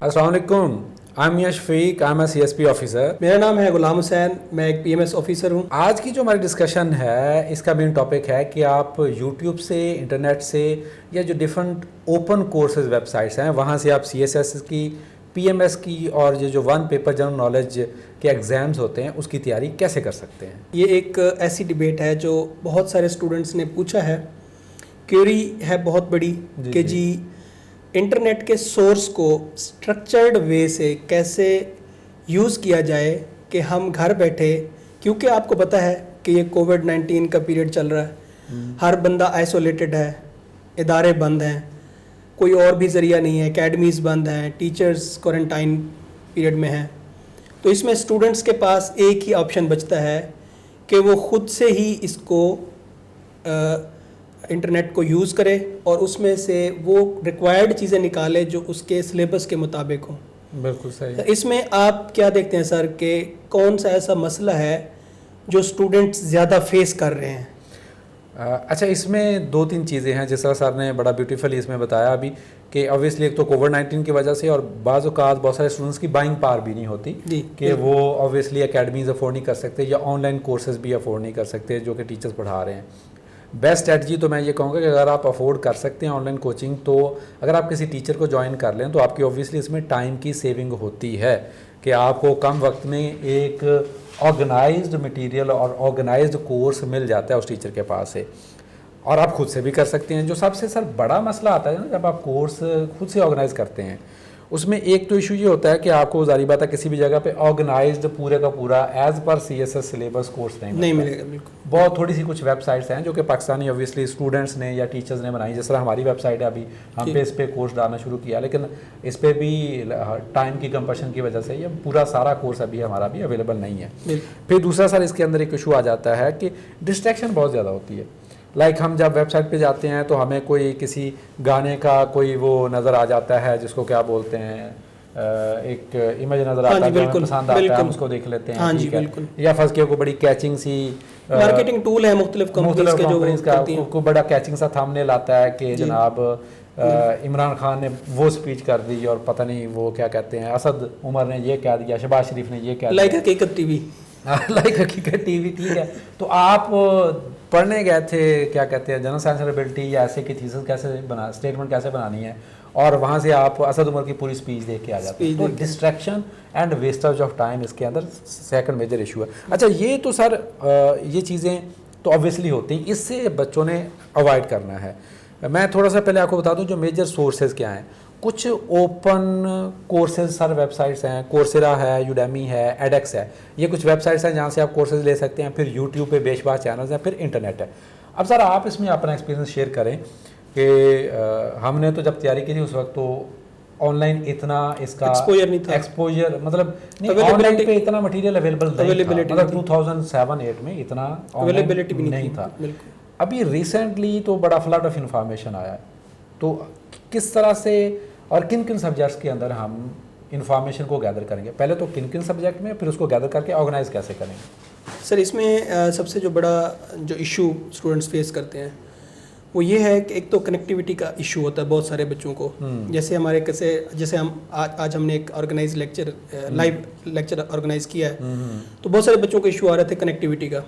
अस्सलाम वालेकुम। I am Shafiq, I am a CSP officer. मेरा नाम है गुलाम हुसैन, मैं एक PMS ऑफिसर हूँ। आज की जो हमारी डिस्कशन है इसका मेन टॉपिक है कि आप YouTube से, इंटरनेट से या जो डिफरेंट ओपन कोर्सेज वेबसाइट्स हैं वहाँ से आप CSS की, PMS की और ये जो वन पेपर जनरल नॉलेज के एग्ज़ाम्स होते हैं उसकी तैयारी कैसे कर सकते हैं। ये एक ऐसी डिबेट है जो बहुत सारे स्टूडेंट्स ने पूछा है। क्वेरी है बहुत बड़ी कि जी इंटरनेट के सोर्स को स्ट्रक्चर्ड वे से कैसे यूज़ किया जाए कि हम घर बैठे, क्योंकि आपको पता है कि ये कोविड-19 का पीरियड चल रहा है, हर बंदा आइसोलेटेड है, इदारे बंद हैं, कोई और भी ज़रिया नहीं है, एकेडमीज़ बंद हैं, टीचर्स क्वारंटाइन पीरियड में हैं। तो इसमें स्टूडेंट्स के पास एक ही ऑप्शन बचता है कि वो ख़ुद से ही इसको इंटरनेट को यूज़ करे और उसमें से वो रिक्वायर्ड चीज़ें निकाले जो उसके सिलेबस के मुताबिक हों। बिल्कुल सही। तो इसमें आप क्या देखते हैं सर कि कौन सा ऐसा मसला है जो स्टूडेंट्स ज़्यादा फेस कर रहे हैं? अच्छा, इसमें दो तीन चीज़ें हैं जिस तरह सर ने बड़ा ब्यूटीफुली इसमें बताया अभी कि ऑब्वियसली एक तो कोविड-19 की वजह से और बाज़ औक़ात बहुत सारे स्टूडेंट्स की बाइंग पावर भी नहीं होती कि वो ऑब्वियसली एकेडमीज़ अफोर्ड नहीं कर सकते या ऑनलाइन कोर्सेज भी अफोर्ड नहीं कर सकते जो कि टीचर्स पढ़ा रहे हैं। बेस्ट स्ट्रेटजी तो मैं ये कहूँगा कि अगर आप अफोर्ड कर सकते हैं ऑनलाइन कोचिंग, तो अगर आप किसी टीचर को ज्वाइन कर लें तो आपकी ऑब्वियसली इसमें टाइम की सेविंग होती है कि आपको कम वक्त में एक ऑर्गेनाइज्ड मटेरियल और ऑर्गेनाइज्ड कोर्स मिल जाता है उस टीचर के पास से, और आप खुद से भी कर सकते हैं। जो सबसे सर बड़ा मसला आता है ना जब आप कोर्स खुद से ऑर्गेनाइज करते हैं, उसमें एक तो इशू ये होता है कि आपको ज़ाहिर बात है किसी भी जगह पे ऑर्गेनाइज्ड पूरे का पूरा as per CSS syllabus course नहीं मिलेगा। बिल्कुल। बहुत थोड़ी सी कुछ वेबसाइट्स हैं जो कि पाकिस्तानी ऑब्वियसली स्टूडेंट्स ने या टीचर्स ने बनाई, जिस तरह हमारी वेबसाइट है, अभी हम पे इस पर कोर्स डालना शुरू किया, लेकिन इस पर भी टाइम की कंपल्शन की वजह से ये पूरा सारा कोर्स अभी हमारा भी अवेलेबल नहीं है। फिर दूसरा सर इसके अंदर एक इशू आ जाता है कि डिस्ट्रैक्शन बहुत ज़्यादा होती है। लाइक हम जब वेबसाइट पे जाते हैं तो हमें कोई किसी गाने का कोई वो नज़र आ जाता है जिसको क्या बोलते हैं, एक इमेज नज़र आता है जो हमें पसंद आता है, हम उसको देख लेते हैं। हाँ जी, बिल्कुल। या फर्स्ट के को बड़ी कैचिंग सी मार्केटिंग टूल है मुख्तलिफ कंपनीज के जो को बड़ा कैचिंग सा थंबनेल आता है कि जनाब इमरान खान ने वो स्पीच कर दी और पता नहीं वो क्या कहते हैं, असद उमर ने ये कह दिया, शहबाज शरीफ ने ये कह दिया, लाइक हकीकत टीवी लाइक हकीकत टीवी। ठीक है, तो आप पढ़ने गए थे क्या कहते हैं जनरल साइंस एबिलिटी या ऐसे की थीसिस कैसे बना, स्टेटमेंट कैसे बनानी है, और वहाँ से आप असद उमर की पूरी स्पीच देख के आ जाते हैं। तो distraction and wastage of time इसके अंदर सेकंड मेजर इशू है। अच्छा, ये तो सर ये चीज़ें तो ऑब्वियसली होती हैं, इससे बच्चों ने अवॉइड करना है। मैं थोड़ा सा पहले आपको बता दूं जो मेजर सोर्सेज क्या हैं। कुछ ओपन कोर्सेज सर वेबसाइट्स हैं, कोर्सेरा है, यूडेमी है, एडेक्स है, ये कुछ वेबसाइट्स हैं जहाँ से आप कोर्सेज ले सकते हैं। फिर यूट्यूब पे बेशुमार चैनल्स हैं, फिर इंटरनेट है। अब सर आप इसमें अपना एक्सपीरियंस शेयर करें कि हमने तो जब तैयारी की थी उस वक्त तो ऑनलाइन इतना इसका एक्सपोजर मतलब नहीं, ऑनलाइन पे इतना मटेरियल अवेलेबल नहीं था, मतलब 2007-8 में इतना अवेलेबिलिटी भी नहीं था। अभी रिसेंटली तो बड़ा फ्लड ऑफ इंफॉर्मेशन आया है, तो किस तरह से और किन किन सब्जेक्ट्स के अंदर हम इंफॉर्मेशन को गैदर करेंगे, पहले तो किन किन सब्जेक्ट में, फिर उसको गैदर करके ऑर्गेनाइज कैसे करेंगे? सर इसमें सबसे जो बड़ा जो इशू स्टूडेंट्स फेस करते हैं वो ये है कि एक तो कनेक्टिविटी का इशू होता है बहुत सारे बच्चों को। जैसे हमारे जैसे हम आज हमने एक organize lecture live lecture organize किया है, तो बहुत सारे बच्चों को इशू आ रहे थे कनेक्टिविटी का।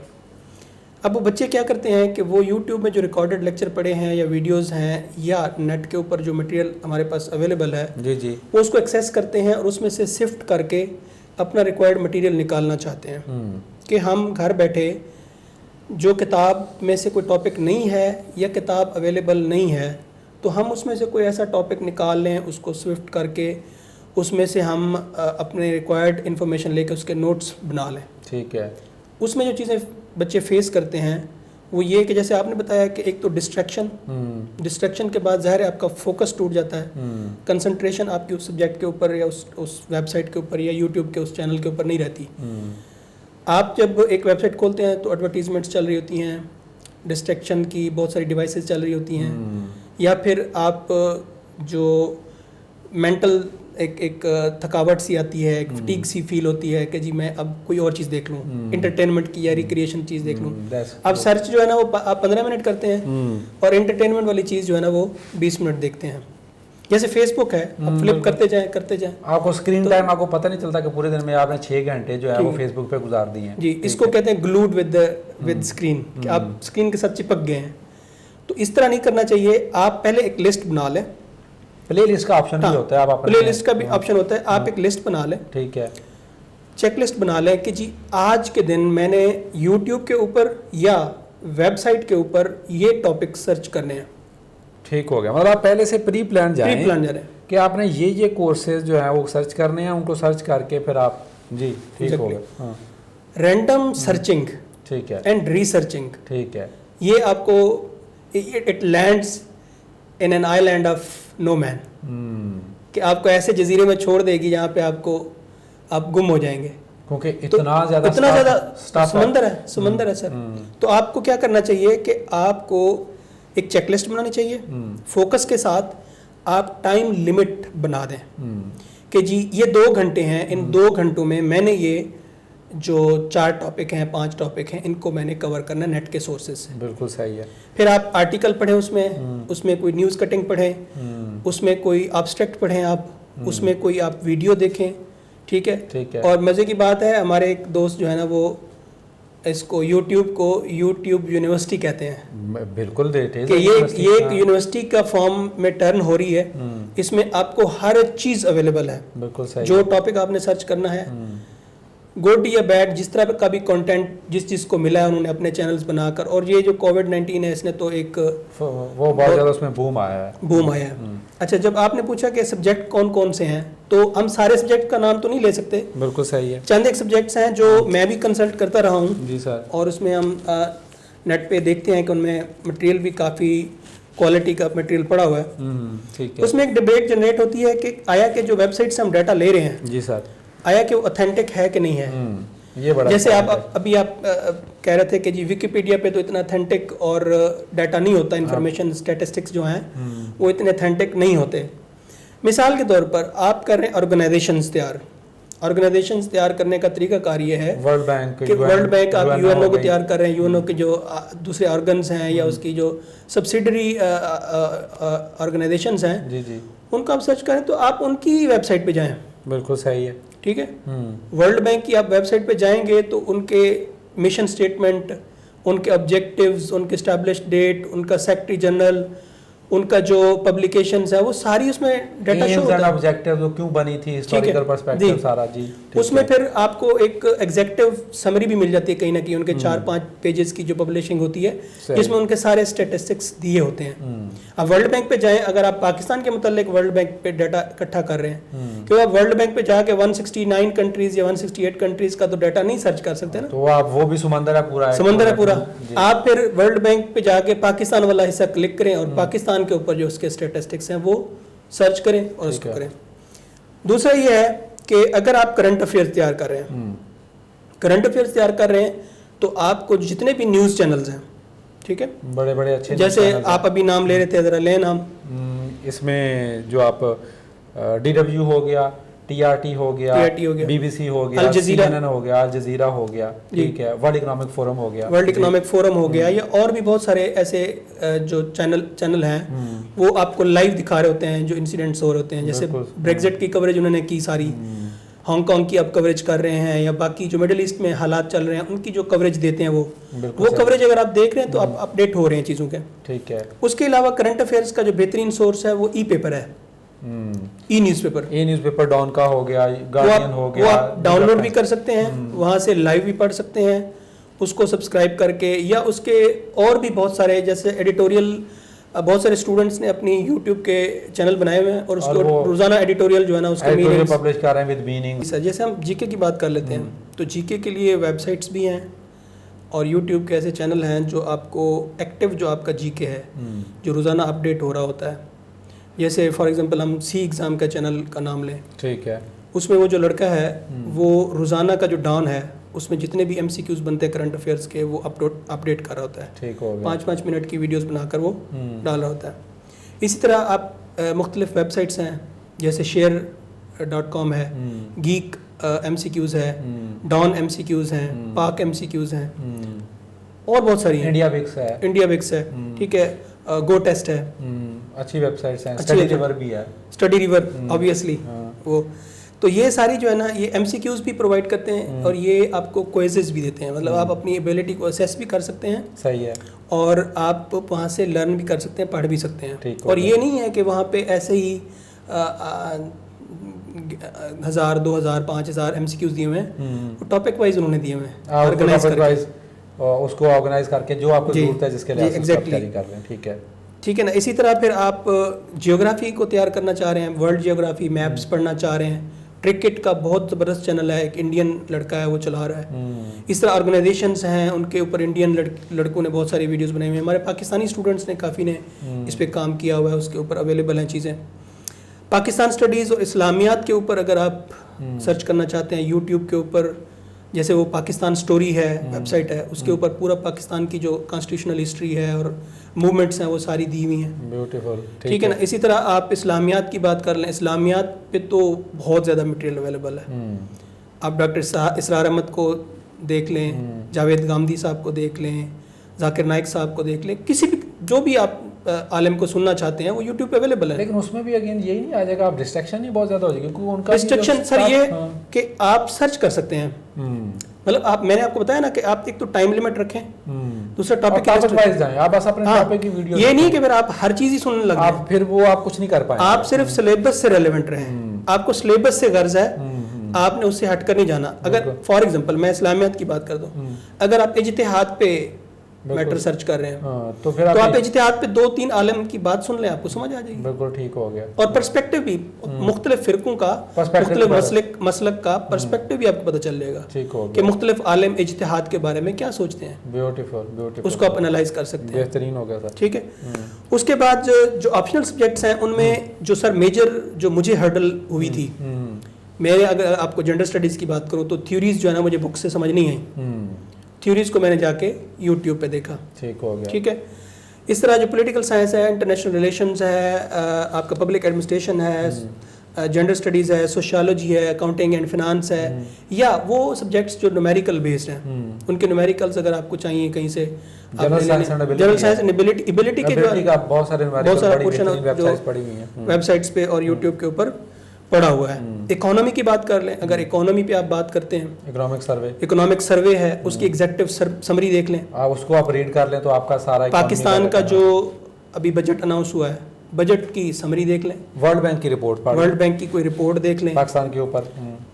अब वो बच्चे क्या करते हैं कि वो YouTube में जो रिकॉर्डेड लेक्चर पढ़े हैं या वीडियोस हैं या नेट के ऊपर जो मटेरियल हमारे पास अवेलेबल है जी वो उसको एक्सेस करते हैं और उसमें से सिफ्ट करके अपना रिक्वायर्ड मटेरियल निकालना चाहते हैं कि हम घर बैठे जो किताब में से कोई टॉपिक नहीं है या किताब अवेलेबल नहीं है तो हम उसमें से कोई ऐसा टॉपिक निकाल लें, उसको स्विफ्ट करके उसमें से हम अपने रिक्वायर्ड इन्फॉर्मेशन लेके उसके नोट्स बना लें। ठीक है। उसमें जो चीज़ें बच्चे फेस करते हैं वो ये कि जैसे आपने बताया कि एक तो डिस्ट्रैक्शन के बाद ज़ाहिर है आपका फोकस टूट जाता है, कंसंट्रेशन आपकी उस सब्जेक्ट के ऊपर या उस वेबसाइट के ऊपर या यूट्यूब के उस चैनल के ऊपर नहीं रहती। आप जब एक वेबसाइट खोलते हैं तो एडवर्टीजमेंट्स चल रही होती हैं, डिस्ट्रैक्शन की बहुत सारी डिवाइसेस चल रही होती हैं, या फिर आप जो मेंटल एक थकावट सी आती है, एक फटीग सी फील होती है कि जी मैं अब कोई और चीज़ देख लूँ, इंटरटेनमेंट की या रिक्रिएशन चीज़ देख लूँ। अब सर्च जो है ना वो आप 15 मिनट करते हैं और इंटरटेनमेंट वाली चीज़ जो है ना वो 20 मिनट देखते हैं। जैसे फेसबुक है, आप फ्लिप करते जाएं। आपको स्क्रीन टाइम आपको पता नहीं चलता कि पूरे दिन में आपने 6 घंटे जो है वो ठीक। फेसबुक पे गुजार दिए हैं। जी, इसको कहते हैं ग्लूड विद स्क्रीन, कि आप स्क्रीन के साथ चिपक गए हैं। तो इस तरह नहीं करना चाहिए। आप पहले एक लिस्ट बना लें। प्ले लिस्ट का ऑप्शन भी होता है, आप अपने प्ले लिस्ट का भी ऑप्शन होता है। आप एक लिस्ट बना लें, ठीक है, चेकलिस्ट बना लें कि जी आज के दिन मैंने यूट्यूब के ऊपर या वेबसाइट के ऊपर ये टॉपिक सर्च करने हैं। ठीक हो गया। मतलब आप पहले से प्री प्लान प्री जाएं प्लान जा रहे हैं। कि आपने ये कोर्सेज जो हैं वो सर्च करने हैं, उनको सर्च करके फिर आप जी ठीक हो गया। हाँ रैंडम सर्चिंग ठीक है, एंड रिसर्चिंग, ठीक है, ये आपको it lands in an island of no man, कि आपको ऐसे जजीरे में छोड़ देगी जहाँ पे आप गुम हो जाएंगे, क्योंकि इतना ज़्यादा समंदर है सर। तो आपको क्या करना चाहिए कि आपको एक चेकलिस्ट बनानी चाहिए। फोकस के साथ आप टाइम लिमिट बना दें कि जी ये 2 घंटे हैं, इन 2 घंटों में मैंने ये जो 4 टॉपिक हैं 5 टॉपिक हैं इनको मैंने कवर करना नेट के सोर्सेज से। बिल्कुल सही है। फिर आप आर्टिकल पढ़ें, उसमें कोई न्यूज़ कटिंग पढ़ें, उसमें कोई एब्स्ट्रैक्ट पढ़ें, आप उसमें कोई आप वीडियो देखें, ठीक है। ठीक है। और मज़े की बात है, हमारे एक दोस्त जो है ना वो इसको यूट्यूब यूनिवर्सिटी कहते हैं। बिल्कुल कि ये एक यूनिवर्सिटी का फॉर्म में टर्न हो रही है। इसमें आपको हर चीज़ अवेलेबल है। बिल्कुल सही। जो टॉपिक आपने सर्च करना है, गुड या बैड, जिस तरह का भी कंटेंट जिस चीज़ को मिला है उन्होंने अपने चैनल्स बनाकर। और ये जो कोविड-19 है इसने तो एक वो बहुत ज़्यादा उसमें बूम आया है। अच्छा, जब आपने पूछा कि सब्जेक्ट कौन कौन से हैं, तो हम सारे सब्जेक्ट का नाम तो नहीं ले सकते। बिल्कुल सही है। चंद एक सब्जेक्ट्स हैं जो मैं भी कंसल्ट करता रहा हूँ जी सर। और उसमें हम नेट पे देखते हैं कि उनमें मटेरियल भी काफ़ी क्वालिटी का मटेरियल पड़ा हुआ है। ठीक है। उसमें एक डिबेट जनरेट होती है कि आया कि जो वेबसाइट से हम डाटा ले रहे हैं, जी सर, आया कि वो ऑथेंटिक है कि नहीं है। ये बड़ा जैसे आप अभी कह रहे थे कि जी विकिपीडिया पे तो इतना ऑथेंटिक और डाटा नहीं होता, इन्फॉर्मेशन स्टैटिस्टिक्स जो हैं वो इतने ऑथेंटिक नहीं होते। मिसाल के तौर पर आप कर रहे हैं ऑर्गेनाइजेशंस तैयार करने का तरीका कार्य है वर्ल्ड बैंक आप यूएनओ को तैयार कर रहे हैं। यूएनओ के जो दूसरे ऑर्गन्स हैं या उसकी जो सब्सिडरी ऑर्गेनाइजेशंस हैं, जी जी, उनको आप सर्च करें तो आप उनकी वेबसाइट पे जाएं। बिल्कुल सही है। ठीक है। वर्ल्ड बैंक की आप वेबसाइट पे जाएंगे तो उनके मिशन स्टेटमेंट, उनके ऑब्जेक्टिव्स, उनके एस्टैब्लिश्ड डेट, उनका सेक्रेटरी जनरल, उनका जो पब्लिकेशंस है वो सारी उसमें डाटा शो होता है। ऑब्जेक्टिव जो क्यों बनी थी, हिस्टोरिकल पर्सपेक्टिव सारा जी। उसमें फिर आपको एक एग्जेक्टिव समरी भी मिल जाती है कहीं ना कहीं, उनके 4-5 पेजेस की जो पब्लिशिंग होती है जिसमें उनके सारे स्टैटिस्टिक्स दिए होते हैं। अब वर्ल्ड बैंक पे जाएं, अगर आप पाकिस्तान के मुतालिक वर्ल्ड बैंक पे डाटा इकट्ठा कर रहे हैं, क्योंकि आप वर्ल्ड बैंक पे जाके 169 कंट्रीज या 168 कंट्रीज का तो डाटा नहीं सर्च कर सकते ना, तो आप वो भी समंदर है पूरा। आप फिर वर्ल्ड बैंक पे जाके पाकिस्तान वाला हिस्सा क्लिक करें और पाकिस्तान के ऊपर जो उसके स्टैटिस्टिक्स हैं वो सर्च करें और उसको करें। दूसरा ये है कि अगर आप करंट अफेयर्स तैयार कर रहे हैं तो आपको जितने भी न्यूज़ चैनल्स हैं, ठीक है, बड़े बड़े अच्छे, जैसे आप अभी नाम ले रहे थे, ज़रा लें नाम। इसमें जो आप DW हो गया, TRT हो गया, BBC हो गया, CNN हो गया, अल जजीरा हो गया, ठीक है, वर्ल्ड इकोनॉमिक फोरम हो गया, या और भी बहुत सारे ऐसे जो चैनल हैं वो आपको लाइव दिखा रहे होते हैं जो इंसिडेंट्स हो रहे होते हैं। जैसे ब्रेक्जिट की कवरेज उन्होंने की सारी, हांगकांग की आप कवरेज कर रहे हैं, या बाकी जो मिडिल ईस्ट में हालात चल रहे हैं उनकी जो कवरेज देते हैं वो कवरेज अगर आप देख रहे हैं तो आप अपडेट हो रहे हैं चीज़ों के। ठीक है। उसके अलावा करंट अफेयर्स का जो बेहतरीन सोर्स है वो ई-पेपर है, न्यूज़पेपर डॉन का हो गया, गार्डियन हो गया, वो आप डाउनलोड भी कर सकते हैं, वहाँ से लाइव भी पढ़ सकते हैं उसको सब्सक्राइब करके, या उसके और भी बहुत सारे जैसे एडिटोरियल, बहुत सारे स्टूडेंट्स ने अपनी यूट्यूब के चैनल बनाए हुए हैं और उसको रोजाना एडिटोरियल जो है ना उसका मीनिंग पब्लिश कर रहे हैं विद मीनिंग। जैसे हम जीके की बात कर लेते हैं तो जीके के लिए वेबसाइट्स भी हैं और यूट्यूब के ऐसे चैनल हैं जो आपको एक्टिव, जो आपका जीके है जो रोज़ाना अपडेट हो रहा होता है। जैसे फॉर एग्जांपल हम सी एग्ज़ाम का चैनल का नाम लें, ठीक है, उसमें वो जो लड़का है वो रोज़ाना का जो डॉन है उसमें जितने भी MCQs बनते हैं करंट अफेयर्स के वो अपडेट कर रहा होता है। ठीक हो गया। 5-5 मिनट की वीडियोस बनाकर वो डाल रहा होता है। इसी तरह आप मुख्तलिफ वेबसाइट्स हैं जैसे share.com है, गीक MCQs है, डॉन MCQs हैं, पाक MCQs हैं और बहुत सारी, इंडिया बिक्स है, ठीक है, गो टेस्ट है, अच्छी वेबसाइट्स हैं, अच्छी स्टडी website- रिवर भी है। स्टडी रिवर ऑब्वियसली हाँ। वो। तो ये सारी जो है ना, ये MCQs भी प्रोवाइड करते हैं और ये आपको क्विजेस भी देते हैं, मतलब आप अपनी एबिलिटी को असेस भी कर सकते हैं सही है। और आप वहाँ से लर्न भी कर सकते हैं, पढ़ भी सकते हैं। ठीक हो और गया। ये नहीं है कि वहाँ पे ऐसे ही 1000 2000 5000 MCQs दिए हुए हैं, टॉपिक वाइज उन्होंने दिए हुए हैं, ऑर्गेनाइज करके। उसको ऑर्गेनाइज करके जो आपको जी, जरूरत है जिसके जी, लिए आप exactly। तैयारी कर रहे हैं। ठीक है, ठीक है ना। इसी तरह फिर आप जियोग्राफी को तैयार करना चाह रहे हैं, वर्ल्ड जियोग्राफी मैप्स पढ़ना चाह रहे हैं, क्रिकेट का बहुत ज़बरदस्त चैनल है, एक इंडियन लड़का है वो चला रहा है। इस तरह ऑर्गेनाइजेशंस हैं, उनके ऊपर इंडियन लड़कों ने बहुत सारी वीडियोस बनाई हुई हैं, हमारे पाकिस्तानी स्टूडेंट्स ने काफ़ी ने इस पे काम किया हुआ है, उसके ऊपर अवेलेबल हैं चीज़ें। पाकिस्तान स्टडीज़ और इस्लामियात के ऊपर अगर आप सर्च करना चाहते हैं यूट्यूब के ऊपर, जैसे वो पाकिस्तान स्टोरी है वेबसाइट है, उसके ऊपर पूरा पाकिस्तान की जो कॉन्स्टिट्यूशनल हिस्ट्री है और मूवमेंट्स हैं वो सारी दी हुई हैं। ब्यूटीफुल। ठीक है ना। इसी तरह आप इस्लामियात की बात कर लें, इस्लामियात पे तो बहुत ज़्यादा मटेरियल अवेलेबल है। आप डॉक्टर इसरार अहमद को देख लें, जावेद गामदी साहब को देख लें, जाकिर नाइक साहब को देख लें, किसी भी जो भी आप आलिम को सुनना चाहते हैं वो यूट्यूब पे अवेलेबल है। लेकिन उसमें भी अगेन यही नहीं आ जाएगा, आप डिस्ट्रैक्शन ही बहुत ज़्यादा हो जाएगी, क्योंकि उनका डिस्ट्रक्शन सर ये कि आप सर्च कर सकते हैं, मतलब आप, मैंने आपको बताया ना कि आप एक तो टाइम लिमिट रखें, दूसरा टॉपिक वाइज जाएं, आप बस अपने टॉपिक की वीडियो, ये नहीं कि फिर आप हर चीज़ ही सुनने लग आप फिर वो आप कुछ नहीं कर पाएंगे। आप सिर्फ सिलेबस से रेलेवेंट रहें, आपको सिलेबस से गर्ज है, आपने उससे हटकर नहीं जाना। अगर फॉर एग्जांपल मैं इस्लामियात की बात कर दूं, अगर आप इज्तिहाद पे मैटर सर्च कर रहे हैं तो फिर आप इज्तिहाद पे 2-3 आलिम की बात सुन लें, आपको समझ आ जाएगी। बिल्कुल ठीक हो गया। और पर्सपेक्टिव भी मुख्तलिफ फिरकों का, मुख्तलिफ मसलक का पर्सपेक्टिव भी आपको पता चल जाएगा ठीक हो कि मुख्तलिफ आलिम इज्तिहाद के बारे में क्या सोचते हैं। ब्यूटीफुल, उसको आप एनालाइज कर सकते हैं। बेहतरीन हो गया सर। ठीक है। उसके बाद जो ऑप्शनल सब्जेक्ट्स हैं उनमें जो सर मेजर जो मुझे हर्डल हुई थी, मेरे अगर आपको जनरल स्टडीज़ की बात करूँ तो थ्योरीज जो है ना मुझे बुक से समझ नहीं आई, थ्योरीज को मैंने जाके यूट्यूब पे देखा। ठीक हो गया। ठीक है। इस तरह जो पॉलिटिकल साइंस है, इंटरनेशनल रिलेशंस है, आपका पब्लिक एडमिनिस्ट्रेशन है, जनरल स्टडीज़ है, सोशियोलॉजी है, अकाउंटिंग एंड फिनांस है, या वो सब्जेक्ट्स जो न्यूमेरिकल बेस्ड हैं, उनके न्यूमेरिकल्स अगर आपको चाहिए कहीं से, जनरल साइंस एंड एबिलिटी के जो बहुत सारा पोर्शन जो वेबसाइट्स पे और यूट्यूब के ऊपर पड़ा हुआ है। इकोनॉमी की बात कर लें, अगर इकोनॉमी पे आप बात करते हैं, इकोनॉमिक सर्वे है, उसकी एग्जेक्टिव समरी देख लें, उसको आप रीड कर लें तो आपका सारा पाकिस्तान का जो अभी बजट अनाउंस हुआ है, बजट की समरी देख लें, वर्ल्ड बैंक की रिपोर्ट, वर्ल्ड बैंक की कोई रिपोर्ट देख लें पाकिस्तान के ऊपर,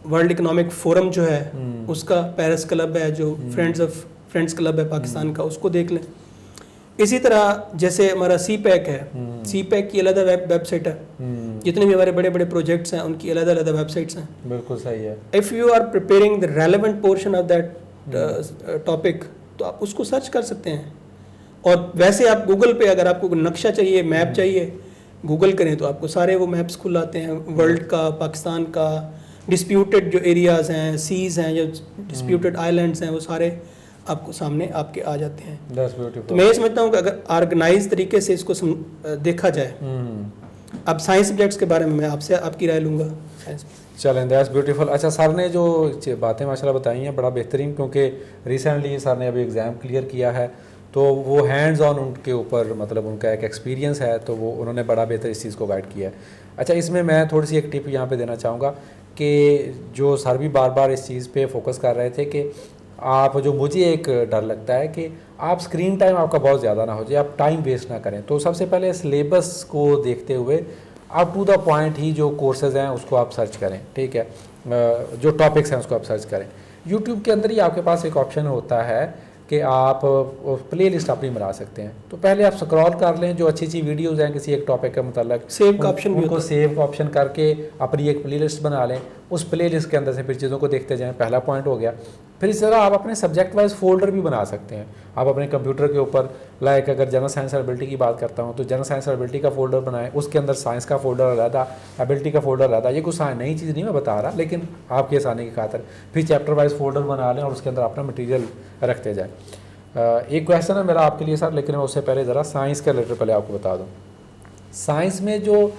वर्ल्ड इकोनॉमिक फोरम जो है उसका, पेरिस क्लब है जो फ्रेंड्स क्लब है पाकिस्तान का, उसको देख लें। इसी तरह जैसे हमारा CPEC है, CPEC की अलग वेबसाइट है, जितने भी हमारे बड़े बड़े प्रोजेक्ट्स हैं उनकी अलग अलग वेबसाइट्स हैं। बिल्कुल सही है। If you are preparing the relevant portion of that topic तो आप उसको सर्च कर सकते हैं। और वैसे आप गूगल पे अगर आपको नक्शा चाहिए, मैप चाहिए, गूगल करें तो आपको सारे वो मैप्स खुल आते हैं, वर्ल्ड का, पाकिस्तान का, डिस्प्यूटेड जो एरियाज़ हैं, सीज़ हैं, जो डिस्प्यूटेड आइलैंड्स हैं, वो सारे आपको सामने आपके आ जाते हैं। तो मैं ये समझता हूँ कि अगर ऑर्गेनाइज तरीके से इसको देखा जाए। अब साइंस सब्जेक्ट्स के बारे में मैं आपसे आपकी राय लूँगा। चलें, दैट्स ब्यूटीफुल। अच्छा, सर ने जो बातें माशाल्लाह बताई हैं बड़ा बेहतरीन, क्योंकि रिसेंटली सर ने अभी एग्ज़ाम क्लियर किया है, तो वो हैंड्स ऑन उनके ऊपर मतलब उनका एक एक्सपीरियंस है, तो वो उन्होंने बड़ा बेहतर इस चीज़ को गाइड किया है। अच्छा, इसमें मैं थोड़ी सी एक टिप यहाँ पे देना चाहूँगा कि जो सर भी बार बार इस चीज़ पे फोकस कर रहे थे कि आप, जो मुझे एक डर लगता है कि आप स्क्रीन टाइम आपका बहुत ज़्यादा ना हो जाए, आप टाइम वेस्ट ना करें। तो सबसे पहले सिलेबस को देखते हुए आप टू द पॉइंट ही जो कोर्सेज़ हैं उसको आप सर्च करें। ठीक है, जो टॉपिक्स हैं उसको आप सर्च करें। यूट्यूब के अंदर ही आपके पास एक ऑप्शन होता है कि आप प्ले लिस्ट अपनी बना सकते हैं। तो पहले आप स्क्रॉल कर लें, जो अच्छी अच्छी वीडियोज़ हैं किसी एक टॉपिक के मतलब, सेव का ऑप्शन, उनको सेव का ऑप्शन करके अपनी एक प्ले लिस्ट बना लें, उस प्ले लिस्ट के अंदर से फिर चीज़ों को देखते जाएं। पहला पॉइंट हो गया। फिर इस तरह आप अपने सब्जेक्ट वाइज फोल्डर भी बना सकते हैं। आप अपने कंप्यूटर के ऊपर, लाइक अगर जनरल साइंस और एबिलिटी की बात करता हूँ तो जनरल साइंस और एबिलिटी का फोल्डर बनाएं, उसके अंदर साइंस का फोल्डर अलग, एबिलिटी का फोल्डर अलग। ये कुछ नई चीज़ नहीं मैं बता रहा, लेकिन आपके आसानी की खातिर फिर चैप्टर वाइज फोल्डर बना लें और उसके अंदर अपना मटीरियल रखते जाएँ। एक क्वेश्चन है मेरा आपके लिए सर, लेकिन मैं उससे पहले ज़रा साइंस का रिलेटेड पहले आपको बता दूँ। साइंस में जो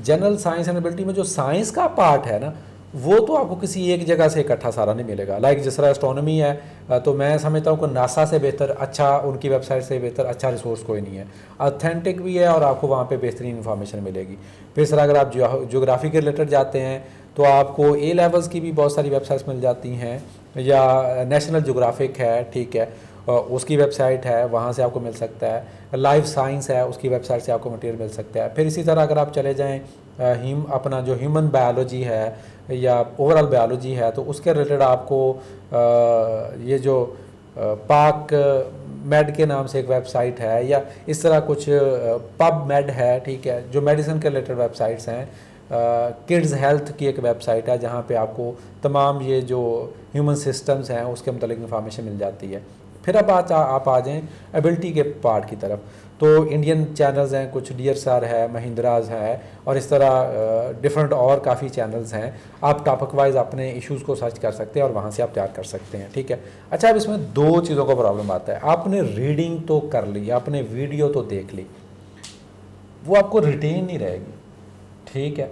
जनरल साइंस एंड एबिलिटी में जो साइंस का पार्ट है ना, वो तो आपको किसी एक जगह से इकट्ठा सारा नहीं मिलेगा। लाइक जिस तरह एस्ट्रोनॉमी है तो मैं समझता हूँ कि नासा से बेहतर अच्छा, उनकी वेबसाइट से बेहतर अच्छा रिसोर्स कोई नहीं है, ऑथेंटिक भी है और आपको वहाँ पे बेहतरीन इन्फॉर्मेशन मिलेगी। फिर सर अगर आप ज्योग्राफी के रिलेटेड जाते हैं तो आपको ए लेवल्स की भी बहुत सारी वेबसाइट्स मिल जाती हैं, या नेशनल ज्योग्राफिक है, ठीक है, उसकी वेबसाइट है, वहाँ से आपको मिल सकता है। लाइफ साइंस है, उसकी वेबसाइट से आपको मटेरियल मिल सकता है। फिर इसी तरह अगर आप चले जाएँ अपना जो ह्यूमन बायोलॉजी है या ओवरऑल बायोलॉजी है तो उसके रिलेटेड आपको ये जो पाक मेड के नाम से एक वेबसाइट है, या इस तरह कुछ पब मेड है, ठीक है, जो मेडिसिन के रिलेटेड वेबसाइट्स हैं। किड्स हेल्थ की एक वेबसाइट है जहाँ पे आपको तमाम ये जो ह्यूमन सिस्टम्स हैं उसके मतलब इंफॉर्मेशन मिल जाती है। फिर अब आप आ जाएँ एबिलिटी के पार्ट की तरफ, तो इंडियन चैनल्स हैं, कुछ DSR है, महिंद्राज है, और इस तरह डिफरेंट और काफ़ी चैनल्स हैं। आप टॉपिक वाइज अपने इश्यूज़ को सर्च कर सकते हैं और वहाँ से आप तैयार कर सकते हैं, ठीक है। अच्छा, अब इसमें दो चीज़ों का प्रॉब्लम आता है। आपने रीडिंग तो कर ली, आपने वीडियो तो देख ली, वो आपको रिटेन नहीं रहेगी, ठीक है।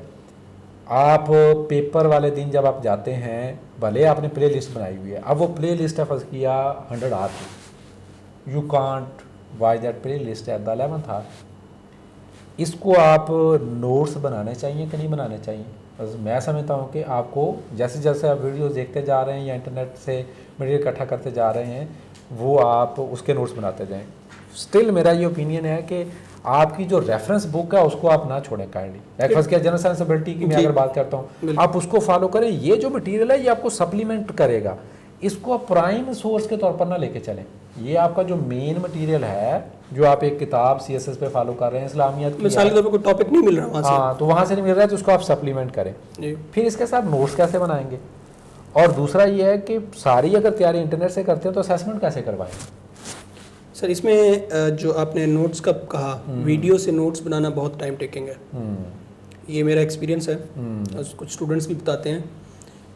आप पेपर वाले दिन जब आप जाते हैं, भले आपने प्ले लिस्ट बनाई हुई है, अब वो प्ले लिस्ट है फर्ज किया 100 आवर की, you can't why that playlist at the 11th hour. इसको आप नोट्स बनाने चाहिए कि नहीं बनाने चाहिए? बस मैं समझता हूँ कि आपको जैसे जैसे आप वीडियोस देखते जा रहे हैं या इंटरनेट से मटेरियल इकट्ठा करते जा रहे हैं, वो आप उसके नोट्स बनाते जाएं। स्टिल मेरा ये ओपिनियन है कि आपकी जो रेफरेंस बुक है उसको आप ना छोड़ें काइंडली। फर्स्ट क्या जनरल साइंस एबिलिटी की मैं अगर बात करता हूँ, आप उसको फॉलो करें। ये जो मटेरियल है ये आपको सप्लीमेंट करेगा, इसको आप प्राइम सोर्स के तौर पर ना लेके चलें। ये आपका जो मेन मटेरियल है, जो आप एक किताब CSS पे फॉलो कर रहे हैं इस्लामियत की, मिसाल के तौर पर कोई टॉपिक नहीं मिल रहा वहाँ से, हाँ, तो वहाँ से नहीं मिल रहा है तो उसको आप सप्लीमेंट करें। फिर इसके साथ नोट्स कैसे बनाएंगे, और दूसरा ये है कि सारी अगर तैयारी इंटरनेट से करते हैं तो असेसमेंट कैसे करवाएंगे? सर इसमें जो आपने नोट्स का कहा, वीडियो से नोट्स बनाना बहुत टाइम टेकिंग है। ये मेरा एक्सपीरियंस है, कुछ स्टूडेंट्स भी बताते हैं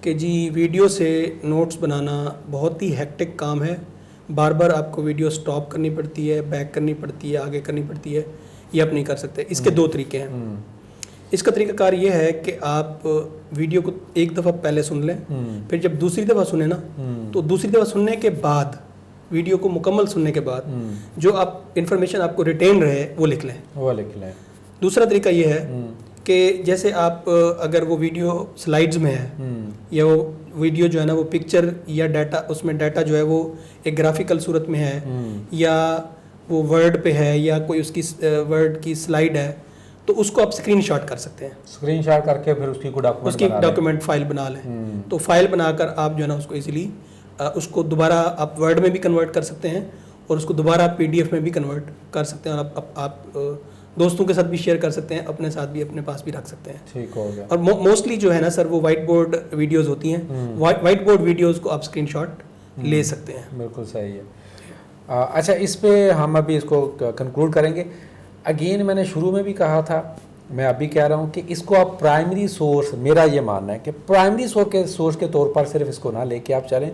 कि जी वीडियो से नोट्स बनाना बहुत ही हेक्टिक काम है, बार बार आपको वीडियो स्टॉप करनी पड़ती है, बैक करनी पड़ती है, आगे करनी पड़ती है, ये आप नहीं कर सकते। इसके दो तरीके हैं। इसका तरीकाकार ये है कि आप वीडियो को एक दफ़ा पहले सुन लें, फिर जब दूसरी दफ़ा सुने ना, तो दूसरी दफ़ा सुनने के बाद, वीडियो को मुकम्मल सुनने के बाद जो आप इन्फॉर्मेशन आपको रिटेन रहे वो लिख लें। दूसरा तरीका ये है कि जैसे आप अगर वो वीडियो स्लाइड्स में है या वो वीडियो जो है ना वो पिक्चर या डाटा, उसमें डाटा जो है वो एक ग्राफिकल सूरत में है या वो वर्ड पे है या कोई उसकी वर्ड की स्लाइड है, तो उसको आप स्क्रीनशॉट कर सकते हैं। स्क्रीनशॉट करके फिर उसकी डॉक्यूमेंट फाइल बना लें। तो फाइल बनाकर आप जो है ना उसको इजीली उसको दोबारा आप वर्ड में भी कन्वर्ट कर सकते हैं और उसको दोबारा PDF में भी कन्वर्ट कर सकते हैं, और आप दोस्तों के साथ भी शेयर कर सकते हैं, अपने साथ भी, अपने पास भी रख सकते हैं। ठीक हो गया। और मोस्टली जो है ना सर वो वाइट बोर्ड वीडियोज़ होती हैं, वाइट बोर्ड वीडियोज़ को आप स्क्रीनशॉट ले सकते हैं। बिल्कुल सही है। अच्छा, इस पे हम अभी इसको कंक्लूड करेंगे। अगेन मैंने शुरू में भी कहा था, मैं अभी कह रहा हूँ कि इसको आप प्राइमरी सोर्स, मेरा ये मानना है कि प्राइमरी सोर्स के तौर पर सिर्फ इसको ना लेके आप चलें,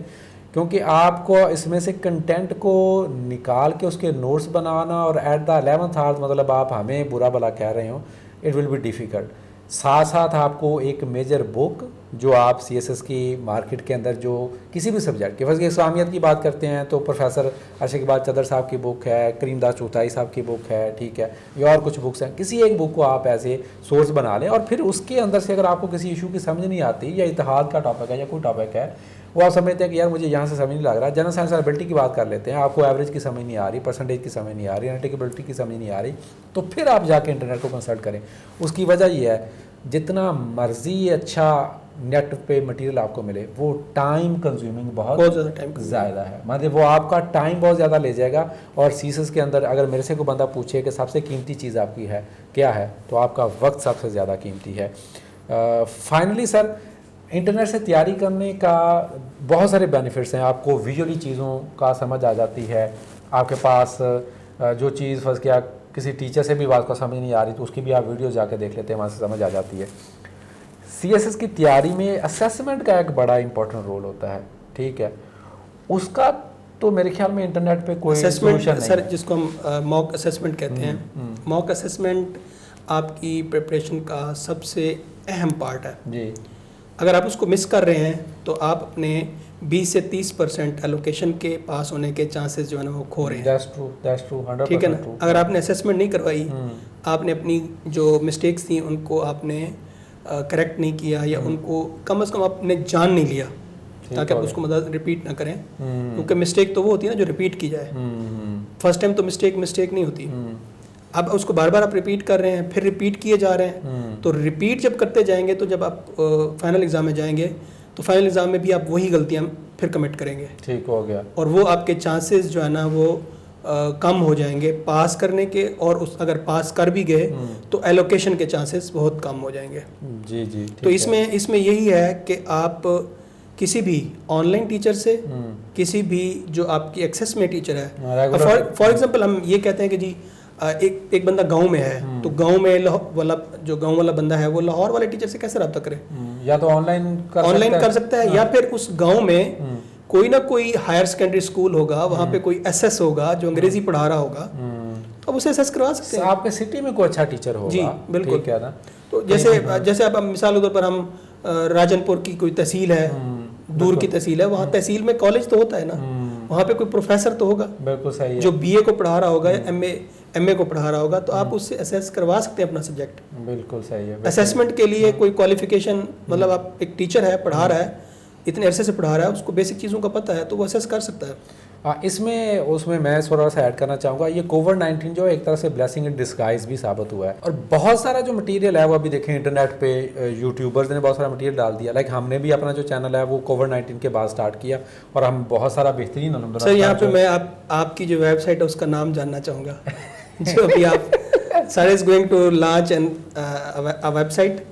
क्योंकि आपको इसमें से कंटेंट को निकाल के उसके नोट्स बनाना और एट द 11th आवर मतलब आप हमें बुरा भला कह रहे हो, इट विल बी डिफ़िकल्ट। साथ साथ आपको एक मेजर बुक जो आप CSS की मार्केट के अंदर जो किसी भी सब्जेक्ट के, फर्स्ट इस्लामियत की बात करते हैं तो प्रोफेसर अरशद इकबाल चदर साहब की बुक है, करीमदास चौथाई साहब की बुक है, ठीक है, या और कुछ बुक्स हैं, किसी एक बुक को आप ऐसे सोर्स बना लें और फिर उसके अंदर से अगर आपको किसी इशू की समझ नहीं आती या इत्तेहाद का टॉपिक है या कोई टॉपिक है वो आप समझते हैं कि यार मुझे यहाँ से समझ नहीं लग रहा, जनरल साइंस एबिलिटी की बात कर लेते हैं, आपको एवरेज की समझ नहीं आ रही, परसेंटेज की समझ नहीं आ रही, एनालिटिकबिलिटी की समझ नहीं आ रही, तो फिर आप जाके इंटरनेट को कंसल्ट करें। उसकी वजह ये है जितना मर्जी अच्छा नेट पे मटेरियल आपको मिले वो टाइम कंज्यूमिंग बहुत ज़्यादा टाइम ज़्यादा है, मतलब वो आपका टाइम बहुत ज़्यादा ले जाएगा। और CSS के अंदर अगर मेरे से कोई बंदा पूछे कि सबसे कीमती चीज़ आपकी है क्या है, तो आपका वक्त सबसे ज़्यादा कीमती है। फाइनली सर, इंटरनेट से तैयारी करने का बहुत सारे बेनिफिट्स हैं। आपको विजुअली चीज़ों का समझ आ जाती है, आपके पास जो चीज़ फर्स्ट क्या किसी टीचर से भी बात को समझ नहीं आ रही तो उसकी भी आप वीडियो जाके देख लेते हैं, वहाँ से समझ आ जाती है। CSS की तैयारी में असेसमेंट का एक बड़ा इंपॉर्टेंट रोल होता है, ठीक है, उसका तो मेरे ख्याल में इंटरनेट पे कोई सोल्यूशन नहीं सर, जिसको हम मॉक असेसमेंट कहते हैं। मॉक असेसमेंट आपकी प्रिपरेशन का सबसे अहम पार्ट है जी। अगर आप उसको मिस कर रहे हैं तो आप अपने 20 से 30% एलोकेशन के पास होने के चांसेस जो है ना वो खो रहे हैं। दैट्स ट्रू 100% ठीक है ना। true. अगर आपने असेसमेंट नहीं करवाई, हम्म, आपने अपनी जो मिस्टेक्स थी उनको आपने करेक्ट नहीं किया, या उनको कम से कम आपने जान नहीं लिया ठीक ताकि हो आप गया। उसको मतलब रिपीट ना करें, हम्म, क्योंकि मिस्टेक तो वो होती है ना जो रिपीट की जाए। फर्स्ट टाइम तो मिस्टेक नहीं होती। हम्म, अब उसको बार बार आप रिपीट कर रहे हैं, फिर रिपीट किए जा रहे हैं, हम्म, तो रिपीट जब करते जाएंगे तो जब आप फाइनल एग्ज़ाम में जाएंगे तो फाइनल एग्ज़ाम में भी आप वही गलतियां फिर कमिट करेंगे, ठीक हो गया। और वो आपके चांसेस जो है ना वो कम हो जाएंगे पास करने के, और उस अगर पास कर भी गए तो एलोकेशन के चांसेस बहुत कम हो जाएंगे। जी जी तो इसमें यही है कि आप किसी भी ऑनलाइन टीचर से, किसी भी जो आपकी एक्सेस में टीचर है, फॉर एग्जांपल हम ये कहते हैं कि जी एक बंदा गांव में है, तो गांव में गांव वाला बंदा है वो लाहौर वाले टीचर से कैसे रब्ता करे? या तो ऑनलाइन कर सकता है, या फिर उस गांव में कोई ना कोई हायर सेकेंडरी स्कूल होगा, वहाँ पे कोई एसएस होगा जो अंग्रेजी पढ़ा रहा होगा, तो अब उसे एसएस करवा सकते हैं। आपके सिटी में कोई अच्छा टीचर होगा। जी बिल्कुल। ठीक है ना। तो जैसे अब मिसाल के तौर पर हम राजनपुर की कोई तहसील है, दूर की तहसील है, वहाँ तहसील में कॉलेज तो होता है ना, वहाँ पे कोई प्रोफेसर तो होगा बिल्कुल सही है, जो बीए को पढ़ा रहा होगा या एमए को पढ़ा रहा होगा, तो आप उससे असेस करवा सकते हैं अपना सब्जेक्ट। बिल्कुल सही है। असेसमेंट के लिए कोई क्वालिफिकेशन, मतलब आप एक टीचर है पढ़ा रहा है, इतने अरसे से पढ़ा रहा है, उसको बेसिक चीज़ों का पता है, तो वो असेस कर सकता है। इसमें उसमें मैं थोड़ा सा ऐड करना चाहूँगा, ये कोविड-19 जो एक तरह से ब्लेसिंग इन डिस्गाइज भी साबित हुआ है, और बहुत सारा जो मटेरियल है वो अभी देखें इंटरनेट पे यूट्यूबर्स ने बहुत सारा मटेरियल डाल दिया। लाइक हमने भी अपना जो चैनल है वो कोविड-19 के बाद स्टार्ट किया, और हम बहुत सारा बेहतरीन सर यहाँ पे मैं आपकी जो वेबसाइट है उसका नाम जानना चाहूँगा जो भी आप sir is going to launch an website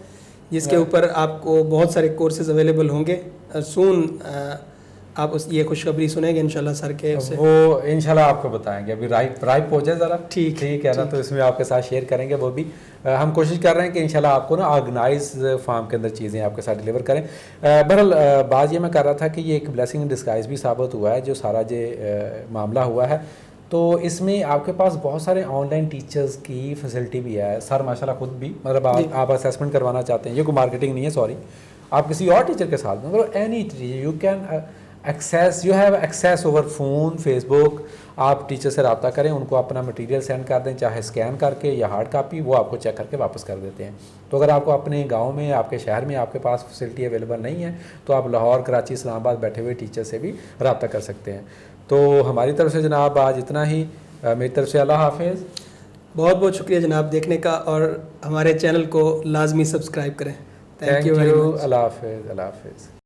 जिसके ऊपर आपको बहुत सारे कोर्सेज अवेलेबल होंगे सून। आप उस ये खुशखबरी सुनेंगे इंशाल्लाह सर के उससे, वो इंशाल्लाह आपको बताएंगे। अभी राइप हो जाए ज़रा, ठीक है ना, तो इसमें आपके साथ शेयर करेंगे वो भी। हम कोशिश कर रहे हैं कि इंशाल्लाह आपको ना ऑर्गेनाइज फॉर्म के अंदर चीज़ें आपके साथ डिलीवर करें। बहरहाल बात ये मैं कर रहा था कि ये एक ब्लेसिंग इन डिस्गाइज भी साबित हुआ है जो सारा ये मामला हुआ है। तो इसमें आपके पास बहुत सारे ऑनलाइन टीचर्स की फैसिलिटी भी है। सर माशाल्लाह खुद भी, मतलब आप असेसमेंट करवाना चाहते हैं, ये कोई मार्केटिंग नहीं है, सॉरी, आप किसी और टीचर के साथ में, मतलब any teacher you can you have access over phone, Facebook. आप टीचर से रब्ता करें, उनको अपना मटेरियल सेंड कर दें, चाहे स्कैन करके या हार्ड कापी, वो आपको चेक करके वापस कर देते हैं। तो अगर आपको अपने गांव में, आपके शहर में आपके पास फैसिलिटी अवेलेबल नहीं है, तो आप लाहौर, कराची, इस्लामाबाद बैठे हुए टीचर से भी रब्ता कर सकते हैं। तो हमारी तरफ से जनाब आज इतना ही, मेरी तरफ से अल्लाह हाफिज़। बहुत बहुत शुक्रिया जनाब देखने का, और हमारे चैनल को लाजमी सब्सक्राइब करें। Thank you. अल्लाह हाफिज़।